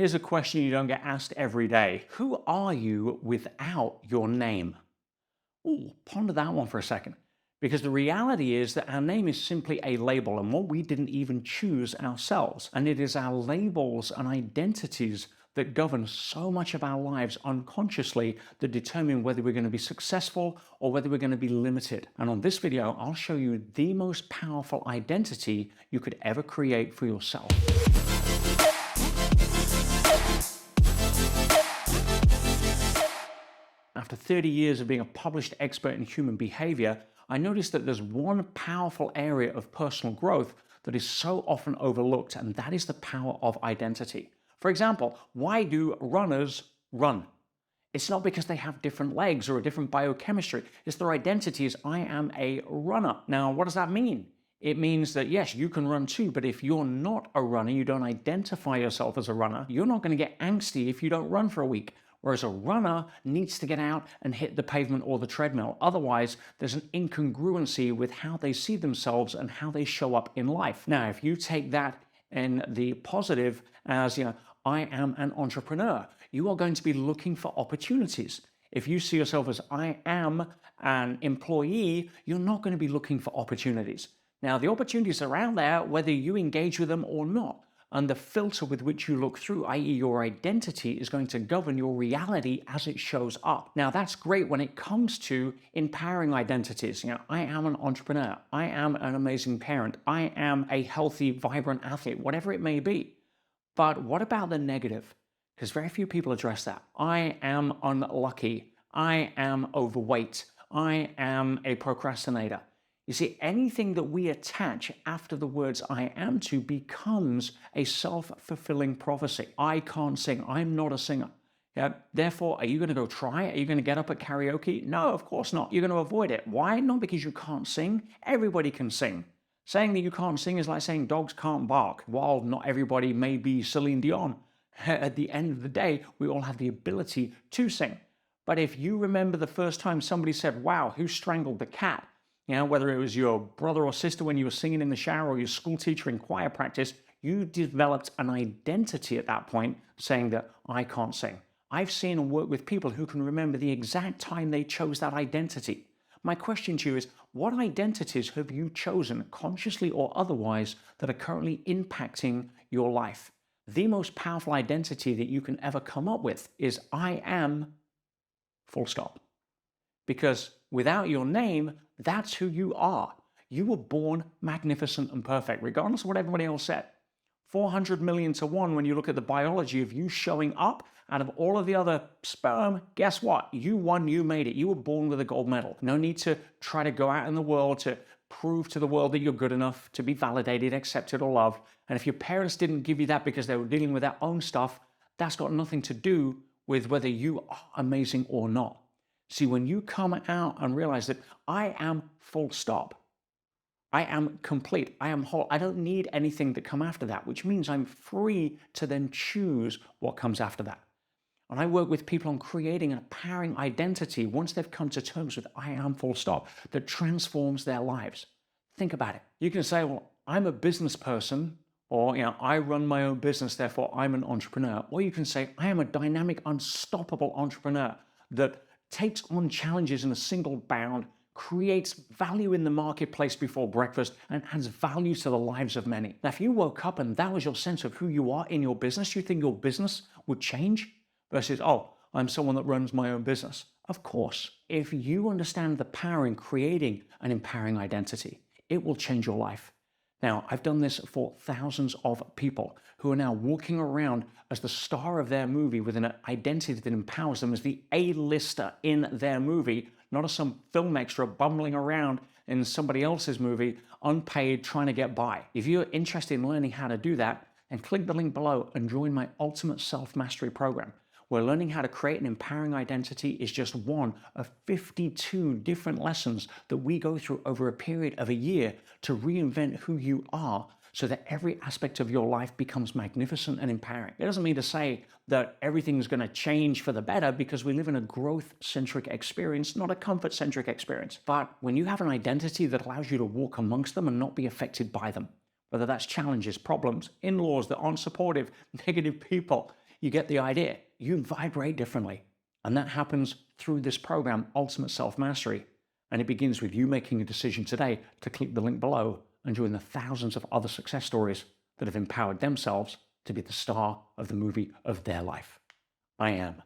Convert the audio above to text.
Here's a question you don't get asked every day. Who are you without your name? Ooh, ponder that one for a second. Because the reality is that our name is simply a label and what we didn't even choose ourselves. And it is our labels and identities that govern so much of our lives unconsciously that determine whether we're going to be successful or whether we're going to be limited. And on this video, I'll show you the most powerful identity you could ever create for yourself. After 30 years of being a published expert in human behavior, I noticed that there's one powerful area of personal growth that is so often overlooked, and that is the power of identity. For example, why do runners run? It's not because they have different legs or a different biochemistry. It's their identity is I am a runner. Now, what does that mean? It means that yes, you can run too, but if you're not a runner, you don't identify yourself as a runner, you're not going to get angsty if you don't run for a week. Whereas a runner needs to get out and hit the pavement or the treadmill. Otherwise, there's an incongruency with how they see themselves and how they show up in life. Now, if you take that in the positive as, I am an entrepreneur, you are going to be looking for opportunities. If you see yourself as I am an employee, you're not going to be looking for opportunities. Now, the opportunities are out there, whether you engage with them or not. And the filter with which you look through, i.e. your identity, is going to govern your reality as it shows up. Now, that's great when it comes to empowering identities. I am an entrepreneur. I am an amazing parent. I am a healthy, vibrant athlete, whatever it may be. But what about the negative? Because very few people address that. I am unlucky. I am overweight. I am a procrastinator. You see, anything that we attach after the words I am to becomes a self-fulfilling prophecy. I can't sing. I'm not a singer. Yeah, therefore, are you going to go try it? Are you going to get up at karaoke? No, of course not. You're going to avoid it. Why? Not because you can't sing. Everybody can sing. Saying that you can't sing is like saying dogs can't bark. While not everybody may be Celine Dion, at the end of the day, we all have the ability to sing. But if you remember the first time somebody said, wow, who strangled the cat? Whether it was your brother or sister when you were singing in the shower or your school teacher in choir practice, you developed an identity at that point saying that I can't sing. I've seen and worked with people who can remember the exact time they chose that identity. My question to you is, what identities have you chosen, consciously or otherwise, that are currently impacting your life? The most powerful identity that you can ever come up with is I am, full stop. Because without your name, that's who you are. You were born magnificent and perfect, regardless of what everybody else said. 400 million to 1 when you look at the biology of you showing up out of all of the other sperm. Guess what? You won, you made it. You were born with a gold medal. No need to try to go out in the world to prove to the world that you're good enough to be validated, accepted, or loved. And if your parents didn't give you that because they were dealing with their own stuff, that's got nothing to do with whether you are amazing or not. See, when you come out and realize that I am full stop, I am complete, I am whole, I don't need anything to come after that, which means I'm free to then choose what comes after that. And I work with people on creating an empowering identity once they've come to terms with I am full stop that transforms their lives. Think about it. You can say, well, I'm a business person, or I run my own business, therefore I'm an entrepreneur. Or you can say, I am a dynamic, unstoppable entrepreneur that takes on challenges in a single bound, creates value in the marketplace before breakfast, and adds value to the lives of many. Now, if you woke up and that was your sense of who you are in your business, you think your business would change? Versus, oh, I'm someone that runs my own business. Of course, if you understand the power in creating an empowering identity, it will change your life. Now, I've done this for thousands of people who are now walking around as the star of their movie with an identity that empowers them as the A-lister in their movie, not as some film extra bumbling around in somebody else's movie, unpaid, trying to get by. If you're interested in learning how to do that, then click the link below and join my Ultimate Self-Mastery Program, where learning how to create an empowering identity is just one of 52 different lessons that we go through over a period of a year to reinvent who you are so that every aspect of your life becomes magnificent and empowering. It doesn't mean to say that everything's going to change for the better, because we live in a growth-centric experience, not a comfort-centric experience. But when you have an identity that allows you to walk amongst them and not be affected by them, whether that's challenges, problems, in-laws that aren't supportive, negative people, You get the idea. You vibrate differently. And that happens through this program, Ultimate Self Mastery. And it begins with you making a decision today to click the link below and join the thousands of other success stories that have empowered themselves to be the star of the movie of their life. I am